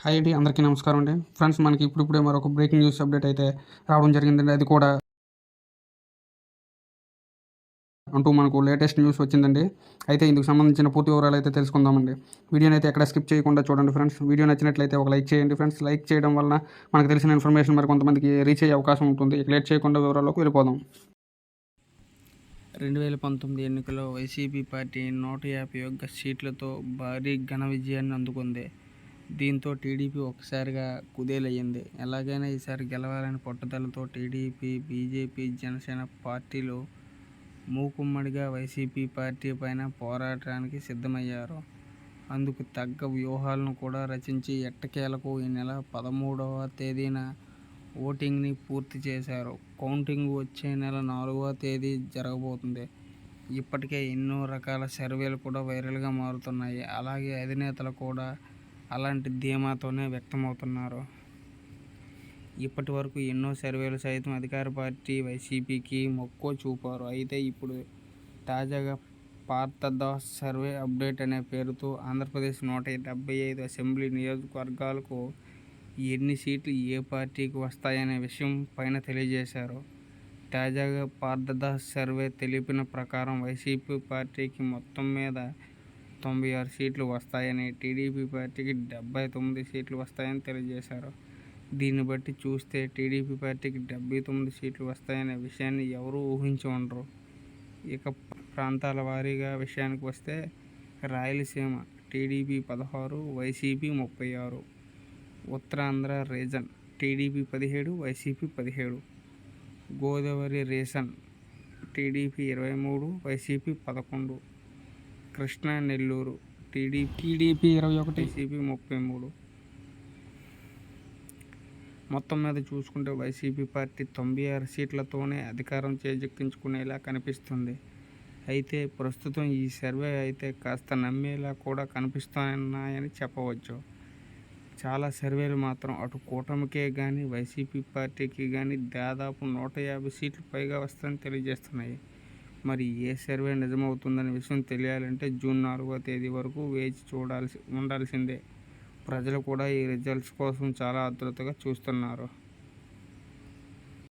Hi అండి, అందరికీ నమస్కారం అండి. ఫ్రెండ్స్, మనకి ఇప్పుడిప్పుడే మరొక బ్రేకింగ్ న్యూస్ అప్డేట్ అయితే రావడం జరిగిందండి. అది కూడా మనకు లేటెస్ట్ న్యూస్ వచ్చిందండి. అయితే ఇందుకు సంబంధించిన పూర్తి వివరాలు అయితే తెలుసుకుందామండి. వీడియోని అయితే ఎక్కడ స్కిప్ చేయకుండా చూడండి ఫ్రెండ్స్. వీడియో నచ్చినట్లయితే ఒక లైక్ చేయండి ఫ్రెండ్స్. లైక్ చేయడం వలన మనకు తెలిసిన ఇన్ఫర్మేషన్ మరి కొంతమందికి రీచ్ అయ్యే అవకాశం ఉంటుంది. లేట్ చేయకుండా వివరాల్లోకి వెళ్ళిపోదాం. 2019 ఎన్నికల్లో వైసీపీ పార్టీ 151 సీట్లతో భారీ ఘన విజయాన్ని అందుకుంది. దీంతో టీడీపీ ఒక్కసారిగా కుదేలయ్యింది. ఎలాగైనా ఈసారి గెలవాలని పట్టుదలతో టీడీపీ, బీజేపీ, జనసేన పార్టీలు మూకుమ్మడిగా వైసీపీ పార్టీ పైన పోరాటానికి సిద్ధమయ్యారు. అందుకు తగ్గ వ్యూహాలను కూడా రచించి ఎట్టకేలకు ఈ నెల 13వ తేదీన ఓటింగ్ని పూర్తి చేశారు. కౌంటింగ్ వచ్చే నెల 4వ తేదీ జరగబోతుంది. ఇప్పటికే ఎన్నో రకాల సర్వేలు కూడా వైరల్గా మారుతున్నాయి. అలాగే అధినేతలు కూడా అలాంటి ధీమాతోనే వ్యక్తమవుతున్నారు. ఇప్పటి వరకు ఎన్నో సర్వేలు సైతం అధికార పార్టీ వైసీపీకి మక్కువ చూపారు. అయితే ఇప్పుడు తాజాగా పార్థదాస్ సర్వే అప్డేట్ అనే పేరుతో ఆంధ్రప్రదేశ్ 175 అసెంబ్లీ నియోజకవర్గాలకు ఎన్ని సీట్లు ఏ పార్టీకి వస్తాయనే విషయం పైన తెలియజేశారు. తాజాగా పార్థదాస్ సర్వే తెలిపిన ప్రకారం వైసీపీ పార్టీకి మొత్తం మీద 96 సీట్లు వస్తాయని, టీడీపీ పార్టీకి 79 సీట్లు వస్తాయని తెలియజేశారు. దీన్ని బట్టి చూస్తే టీడీపీ పార్టీకి 79 సీట్లు వస్తాయనే విషయాన్ని ఎవరూ ఊహించి ఉండరు. ఇక ప్రాంతాల వారీగా విషయానికి వస్తే Rayalaseema TDP 16, YCP 36, Uttarandhra reason TDP 17, YCP 17, Godavari reason TDP 23, YCP 11, Krishna Nellore TDP 21, YCP 33. మొత్తం మీద చూసుకుంటే వైసీపీ పార్టీ 96 సీట్లతోనే అధికారం చేజిక్కించుకునేలా కనిపిస్తుంది. అయితే ప్రస్తుతం ఈ సర్వే అయితే కాస్త నమ్మేలా కూడా కనిపిస్తున్నాయని చెప్పవచ్చు. చాలా సర్వేలు మాత్రం అటు కూటమికే కానీ వైసీపీ పార్టీకి కానీ దాదాపు 150 సీట్లు పైగా వస్తాయని తెలియజేస్తున్నాయి. మరి ఏ సర్వే నిజమవుతుందనే విషయం తెలియాలంటే జూన్ 4వ తేదీ వరకు వేచి ఉండాల్సిందే. ప్రజలు కూడా ఈ రిజల్ట్స్ కోసం చాలా ఆతృతగా చూస్తున్నారు.